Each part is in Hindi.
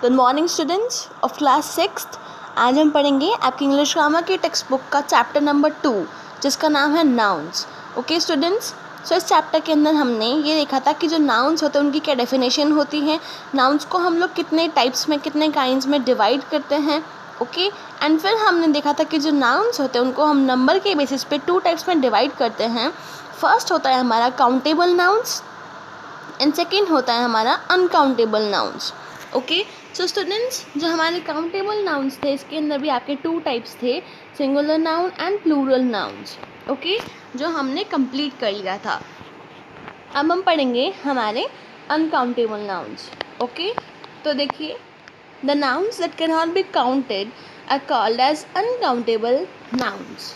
Good morning students of class 6th। आज हम पढ़ेंगे आपकी इंग्लिश ग्रामर की टेक्स्ट बुक का चैप्टर नंबर 2 जिसका नाम है नाउन्स। ओके स्टूडेंट्स, सो इस चैप्टर के अंदर हमने ये देखा था कि जो नाउन्स होते हैं उनकी क्या डेफिनेशन होती है, नाउन्स को हम लोग कितने टाइप्स में कितने काइंड्स में डिवाइड करते हैं। ओके एंड फिर हमने देखा था कि जो नाउन्स होते हैं उनको हम नंबर के बेसिस पे 2 टाइप्स में डिवाइड करते हैं। फर्स्ट होता है हमारा काउंटेबल नाउन्स एंड सेकेंड होता है हमारा uncountable nouns. Okay so students, जो हमारे काउंटेबल नाउन्स थे इसके अंदर भी आपके 2 टाइप्स थे, singular noun and plural nouns. Okay, जो हमने कंप्लीट कर लिया था। अब हम पढ़ेंगे हमारे अनकाउंटेबल नाउन्स। ओके, तो देखिए, the nouns that can not be counted are called as uncountable nouns.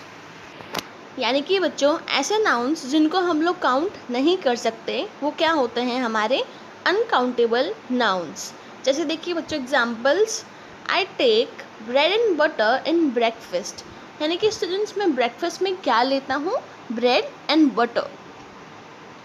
यानी कि बच्चों, ऐसे नाउन्स जिनको हम लोग काउंट नहीं कर सकते वो क्या होते हैं, हमारे अनकाउंटेबल नाउन्स। जैसे देखिए बच्चों, examples, I take bread and butter in breakfast. यानी कि स्टूडेंट्स, मैं ब्रेकफास्ट में क्या लेता हूँ, ब्रेड एंड बटर।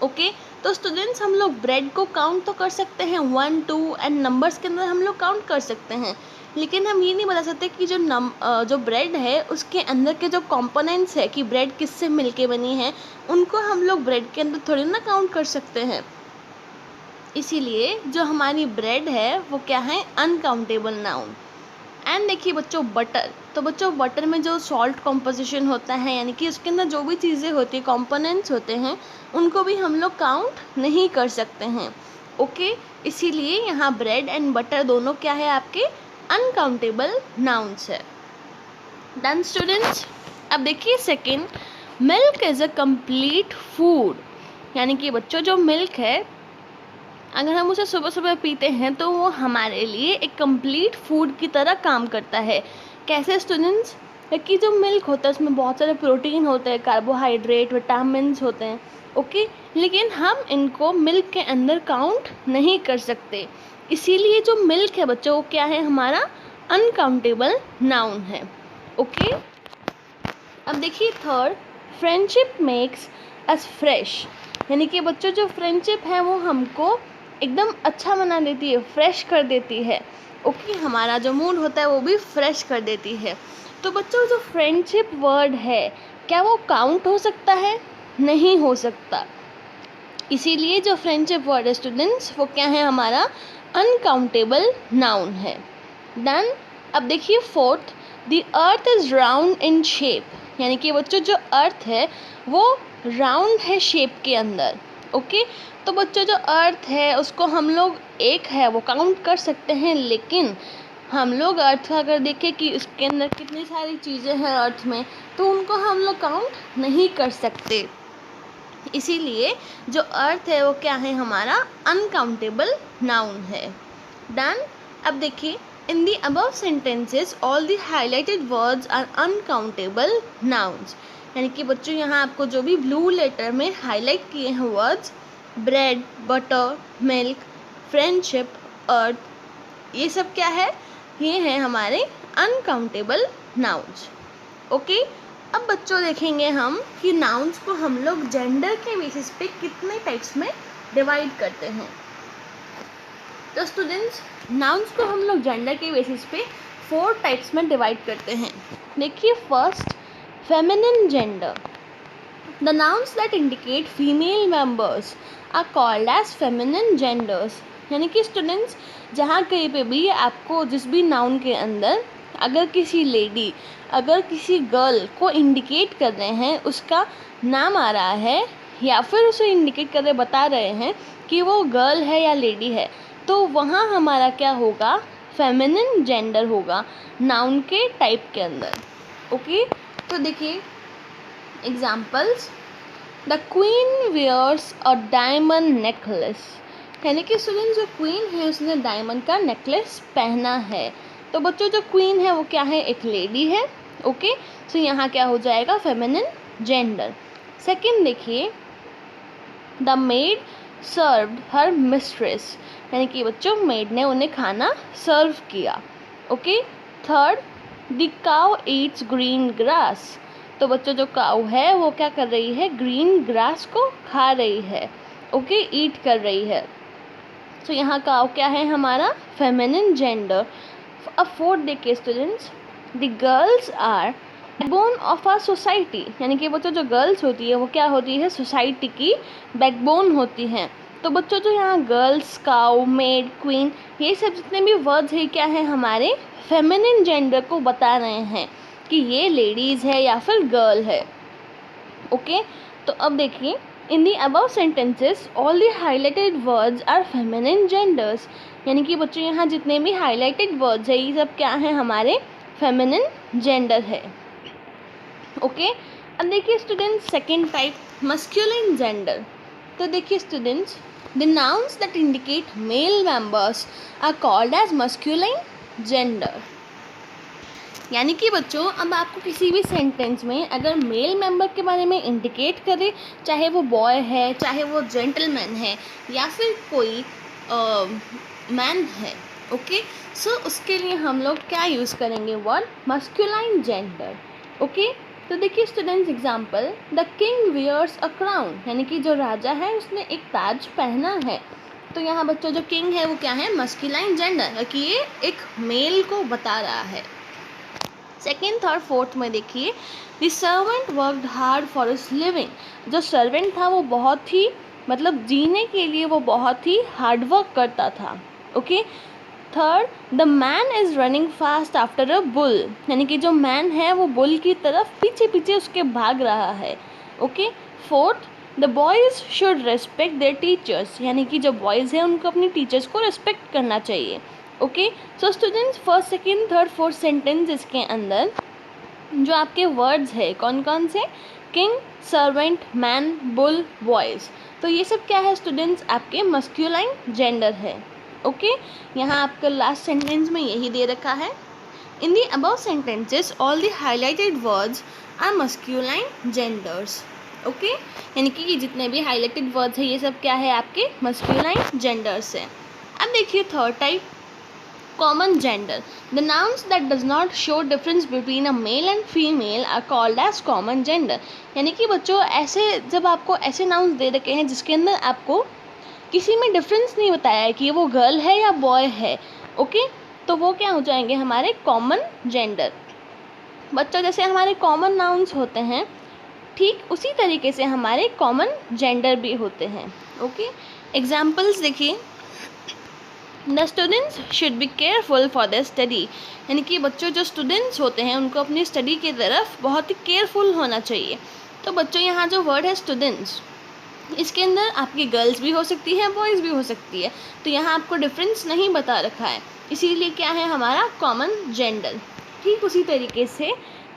ओके, तो स्टूडेंट्स हम लोग ब्रेड को काउंट तो कर सकते हैं, 1 2 एंड नंबर्स के अंदर हम लोग काउंट कर सकते हैं, लेकिन हम ये नहीं बता सकते कि जो ब्रेड है उसके अंदर के जो कंपोनेंट्स है कि ब्रेड किससे मिलके बनी है, उनको हम लोग ब्रेड के अंदर थोड़ी ना काउंट कर सकते हैं। इसीलिए जो हमारी ब्रेड है वो क्या है, अनकाउंटेबल नाउन। एंड देखिए बच्चों, बटर, तो बच्चों बटर में जो सॉल्ट कॉम्पोजिशन होता है, यानी कि उसके अंदर जो भी चीज़ें होती है, कंपोनेंट्स होते हैं, उनको भी हम लोग काउंट नहीं कर सकते हैं। ओके, इसीलिए यहाँ ब्रेड एंड बटर दोनों क्या है, आपके अनकाउंटेबल नाउन्स है। Done students. अब देखिए second, milk is a complete food. यानी कि बच्चों, जो मिल्क है अगर हम उसे सुबह सुबह पीते हैं तो वो हमारे लिए एक कंप्लीट फूड की तरह काम करता है। कैसे स्टूडेंट्स, कि जो मिल्क होता है उसमें बहुत सारे प्रोटीन होते हैं, कार्बोहाइड्रेट, विटामिन्स होते हैं। ओके, लेकिन हम इनको मिल्क के अंदर काउंट नहीं कर सकते। इसीलिए जो मिल्क है बच्चों वो क्या है, हमारा अनकाउंटेबल नाउन है। ओके, अब देखिए third, friendship makes us fresh. यानी कि बच्चों, जो फ्रेंडशिप है वो हमको एकदम अच्छा बना देती है, फ्रेश कर देती है। ओके, हमारा जो मूड होता है वो भी फ्रेश कर देती है। तो बच्चों, जो फ्रेंडशिप वर्ड है क्या वो काउंट हो सकता है, नहीं हो सकता। इसीलिए जो फ्रेंडशिप वर्ड है स्टूडेंट्स वो क्या है, हमारा अनकाउंटेबल नाउन है। डन। अब देखिए fourth, the earth is round in shape. यानी कि बच्चों, जो अर्थ है वो राउंड है शेप के अंदर। ओके, तो बच्चों जो अर्थ है उसको हम लोग एक है वो काउंट कर सकते हैं, लेकिन हम लोग अर्थ का अगर देखें कि उसके अंदर कितनी सारी चीज़ें हैं अर्थ में, तो उनको हम लोग काउंट नहीं कर सकते। इसीलिए जो अर्थ है वो क्या है, हमारा अनकाउंटेबल नाउन है। डन। अब देखिए, in the above sentences all the highlighted words are uncountable nouns. यानी कि बच्चों, यहाँ आपको जो भी ब्लू लेटर में हाईलाइट किए हैं words, bread, butter, milk, friendship, earth, ये सब क्या है, ये है हमारे अनकाउंटेबल नाउन्स। ओके, अब बच्चों देखेंगे हम कि नाउन्स को हम लोग जेंडर के बेसिस पे कितने टाइप्स में डिवाइड करते हैं। तो स्टूडेंट्स, नाउन्स को हम लोग जेंडर के बेसिस पे 4 टाइप्स में डिवाइड करते हैं। देखिए first, feminine gender. The nouns that indicate female members are called as feminine genders. यानी कि स्टूडेंट्स, जहाँ कहीं पे भी आपको जिस भी नाउन के अंदर अगर किसी लेडी, अगर किसी गर्ल को इंडिकेट कर रहे हैं, उसका नाम आ रहा है या फिर उसे इंडिकेट कर रहे बता रहे हैं कि वो गर्ल है या लेडी है, तो वहाँ हमारा क्या होगा, फेमिनिन जेंडर होगा नाउन के टाइप के अंदर। ओके, तो देखिए examples, the queen wears a diamond necklace. यानी कि स्टूडेंट, जो क्वीन है उसने डायमंड का नेकलेस पहना है। तो बच्चों, जो क्वीन है वो क्या है, एक लेडी है। ओके, सो यहाँ क्या हो जाएगा, फेमिनिन जेंडर। सेकंड देखिए, the made served her mistress. यानी कि बच्चों, मेड ने उन्हें खाना सर्व किया। Okay, third, the cow Yeats green grass. तो बच्चों, जो काउ है वो क्या कर रही है, ग्रीन ग्रास को खा रही है। ओके, ईट कर रही है। सो यहाँ काउ क्या है हमारा फेमिनिन जेंडर। अब फोर्थ देखिए students, the girls are backbone of our society, यानी कि बच्चों जो गर्ल्स होती है वो क्या होती है, सोसाइटी की बैकबोन होती हैं। तो बच्चों जो यहाँ गर्ल्स, काउ, मेड, क्वीन, ये सब जितने भी वर्ड्स है क्या है हमारे फेमिनिन जेंडर को बता रहे हैं कि ये लेडीज़ है या फिर गर्ल है। ओके तो अब देखिए, in the above sentences all the highlighted words are feminine genders, यानी कि बच्चों यहाँ जितने भी हाईलाइटेड वर्ड्स है ये सब क्या है हमारे फेमिनिन जेंडर है। ओके अब देखिए students second type, masculine gender. तो देखिए students, the nouns that indicate male members are called as masculine gender, यानी कि बच्चों अब आपको किसी भी सेंटेंस में अगर मेल मेंबर के बारे में इंडिकेट करे, चाहे वो बॉय है, चाहे वो जेंटलमैन है, या फिर कोई मैन है, ओके सो उसके लिए हम लोग क्या यूज़ करेंगे, वर्ड मस्कुलाइन जेंडर। ओके तो देखिए students example, the king wears a crown, यानी कि जो राजा है उसने एक ताज पहना है। तो यहाँ बच्चों जो किंग है वो क्या है, मस्कुलाइन जेंडर, कि ये एक मेल को बता रहा है। सेकेंड, थर्ड, फोर्थ में देखिए, the servant worked hard for his living, जो सर्वेंट था वो बहुत ही मतलब जीने के लिए वो बहुत ही हार्ड वर्क करता था। Okay third, the man is running fast after a bull, यानी कि जो मैन है वो बुल की तरफ पीछे पीछे उसके भाग रहा है। Okay fourth, the boys should respect there teachers, यानी कि जो बॉयज़ हैं उनको अपनी टीचर्स को रेस्पेक्ट करना चाहिए। Okay so students first, second, third, fourth sentence इसके अंदर जो आपके वर्ड्स है कौन कौन से, king, servant, man, bull, boys, तो ये सब क्या है स्टूडेंट्स आपके मस्कुलाइन जेंडर है। ओके यहाँ आपका लास्ट सेंटेंस में यही दे रखा है, in the above sentences all the highlighted words are masculine genders. Okay यानी कि ये जितने भी हाईलाइटेड वर्ड्स है ये सब क्या है आपके मस्कुलाइन जेंडर्स है। अब देखिए third type, common gender, the nouns that does not show difference between a male and female are called as common gender, यानी कि बच्चों ऐसे जब आपको ऐसे नाउन्स दे रखे हैं जिसके अंदर आपको किसी में डिफरेंस नहीं बताया है कि वो गर्ल है या बॉय है, ओके तो वो क्या हो जाएंगे हमारे कॉमन जेंडर। बच्चों जैसे हमारे कॉमन नाउन्स होते हैं ठीक उसी तरीके से हमारे कॉमन जेंडर भी होते हैं। ओके एग्जाम्पल्स देखिए, the students should be careful for their study, यानी कि बच्चों जो स्टूडेंट्स होते हैं उनको अपनी स्टडी की तरफ बहुत ही केयरफुल होना चाहिए। तो बच्चों यहाँ जो वर्ड है स्टूडेंट्स, इसके अंदर आपकी गर्ल्स भी हो सकती है, बॉयज़ भी हो सकती है, तो यहाँ आपको डिफरेंस नहीं बता रखा है, इसीलिए क्या है हमारा कॉमन जेंडर। ठीक उसी तरीके से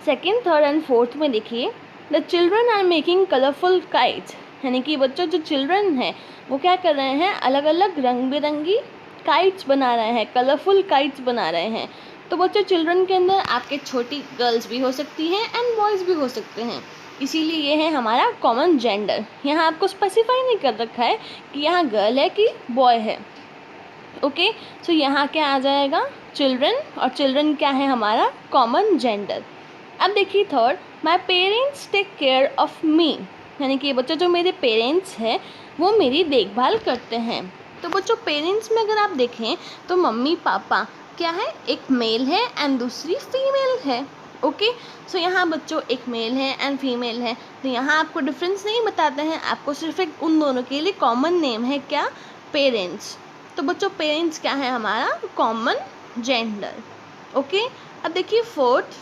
सेकेंड, थर्ड एंड फोर्थ में देखिए, the children are making colourful kites, यानी कि बच्चों जो चिल्ड्रन हैं वो क्या कर रहे हैं, अलग अलग रंग बिरंगी काइट्स बना रहे हैं, कलरफुल काइट्स बना रहे हैं। तो बच्चों चिल्ड्रन के अंदर आपके छोटी गर्ल्स भी हो सकती हैं एंड बॉयज़ भी हो सकते हैं, इसीलिए ये है हमारा कॉमन जेंडर। यहाँ आपको स्पेसिफाई नहीं कर रखा है कि यहाँ गर्ल है कि बॉय है। ओके सो यहाँ क्या आ जाएगा, चिल्ड्रन, और चिल्ड्रन क्या है हमारा कॉमन जेंडर। अब देखिए third, my parents take care of me, यानी कि बच्चों जो मेरे पेरेंट्स हैं वो मेरी देखभाल करते हैं। तो बच्चों पेरेंट्स में अगर आप देखें तो मम्मी पापा क्या है, एक मेल है एंड दूसरी फीमेल है। ओके सो यहाँ बच्चों एक मेल है एंड फीमेल है, तो यहाँ आपको डिफरेंस नहीं बताते हैं, आपको सिर्फ एक उन दोनों के लिए कॉमन नेम है क्या, पेरेंट्स। तो बच्चों पेरेंट्स क्या है हमारा कॉमन जेंडर। ओके अब देखिए fourth,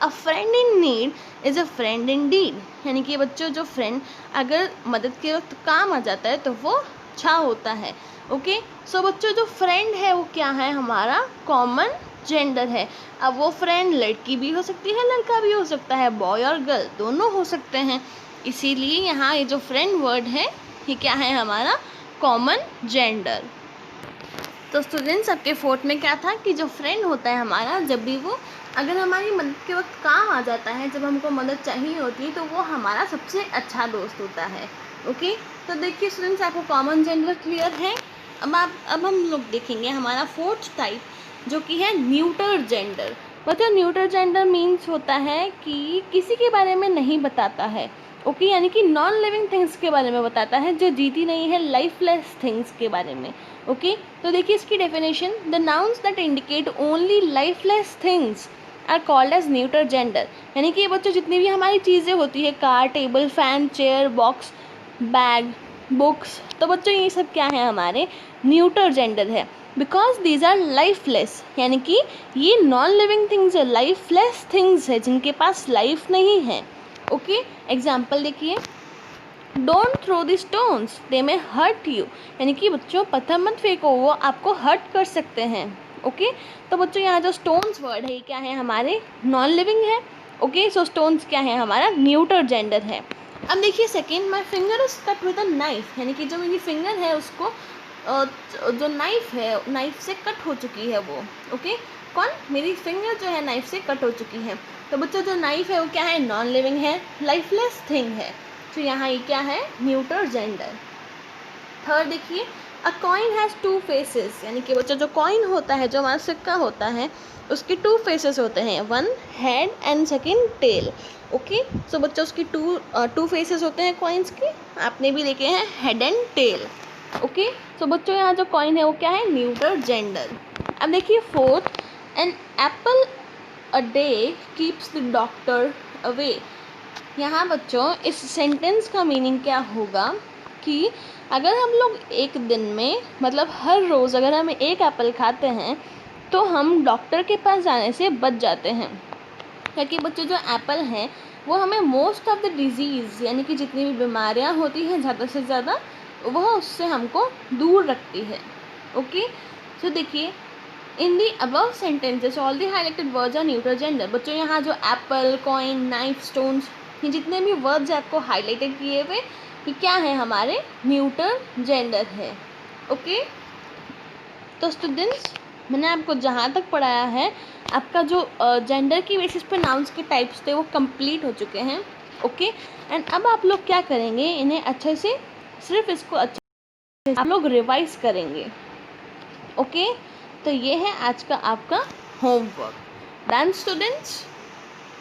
a friend in need is a friend indeed, यानी कि बच्चों जो फ्रेंड अगर मदद के वक्त काम आ जाता है तो वो अच्छा होता है। ओके सो बच्चों जो फ्रेंड है वो क्या है हमारा कॉमन जेंडर है। अब वो फ्रेंड लड़की भी हो सकती है, लड़का भी हो सकता है, बॉय और गर्ल दोनों हो सकते हैं, इसीलिए यहाँ ये जो फ्रेंड वर्ड है ये क्या है हमारा कॉमन जेंडर। तो स्टूडेंट्स आपके फोर्थ में क्या था कि जो फ्रेंड होता है हमारा, जब भी वो अगर हमारी मदद के वक्त काम आ जाता है, जब हमको मदद चाहिए होती है तो वो हमारा सबसे अच्छा दोस्त होता है। ओके तो देखिए स्टूडेंट्स आपको कॉमन जेंडर क्लियर है। अब हम लोग देखेंगे हमारा फोर्थ टाइप जो कि है न्यूटर जेंडर। मतलब न्यूटर जेंडर मीन्स होता है कि किसी के बारे में नहीं बताता है, ओके, यानी कि नॉन लिविंग थिंग्स के बारे में बताता है जो जीती नहीं है, लाइफलेस थिंग्स के बारे में। ओके, तो देखिए इसकी definition, the nouns that indicate only lifeless things are called as neuter gender. यानी कि ये बच्चों जितनी भी हमारी चीज़ें होती है, car, table, fan, chair, box, bag, books, तो बच्चों ये सब क्या है, हमारे न्यूटर जेंडर है, बिकॉज दीज आर लाइफलेस। यानी कि ये नॉन लिविंग थिंग्स है, लाइफलेस थिंग्स है, जिनके पास लाइफ नहीं है। ओके, एग्जाम्पल देखिए, don't throw the stones they may hurt you. यानी कि बच्चों पत्थर मत फेंको, वो आपको हर्ट कर सकते हैं। ओके, तो बच्चों यहाँ जो स्टोन्स वर्ड है ये क्या है, हमारे नॉन लिविंग है। ओके, सो स्टोन्स क्या है, हमारा न्यूटर जेंडर है। अब देखिए second, my finger is cut with a knife. यानी कि जो मेरी फिंगर है उसको जो नाइफ है, नाइफ से कट हो चुकी है वो। ओके, कौन, मेरी फिंगर जो है नाइफ से कट हो चुकी है। तो बच्चों जो नाइफ है वो क्या है, नॉन लिविंग है, लाइफलेस थिंग है। तो यहाँ ये क्या है, न्यूटर जेंडर। थर्ड देखिए, a coin has two faces. यानी कि बच्चों जो कॉइन होता है, जो हमारा सिक्का होता है, उसके टू फेसेस होते हैं, one head and second tail. Okay, so बच्चों उसकी टू फेसेस होते हैं कॉइन्स के, आपने भी देखे हैं head and tell. Okay, so बच्चों यहाँ जो कॉइन है वो क्या है, न्यूटर जेंडर। अब देखिए fourth, an apple a day keeps the doctor away. यहाँ बच्चों इस सेंटेंस का मीनिंग क्या होगा कि अगर हम लोग एक दिन में, मतलब हर रोज़ अगर हम एक एप्पल खाते हैं तो हम डॉक्टर के पास जाने से बच जाते हैं। क्योंकि बच्चों जो एप्पल हैं वो हमें मोस्ट ऑफ द डिजीज़, यानी कि जितनी भी बीमारियाँ होती हैं ज़्यादा से ज़्यादा, वह उससे हमको दूर रखती है। ओके, तो देखिए, in the above sentences all the highlighted words are neuter gender. बच्चों यहाँ जो एप्पल, कॉइन, नाइफ, स्टोन्स, ये जितने भी वर्ड्स आपको हाईलाइटेड किए हुए, ये क्या है, हमारे न्यूटर जेंडर है। ओके, तो स्टूडेंट्स मैंने आपको जहाँ तक पढ़ाया है, आपका जो जेंडर की बेसिस पे नाउन्स के टाइप्स थे वो कंप्लीट हो चुके हैं। ओके, एंड अब आप लोग क्या करेंगे, इन्हें अच्छे से, सिर्फ इसको अच्छे से आप लोग रिवाइज करेंगे। ओके, तो ये है आज का आपका होमवर्क। Done students.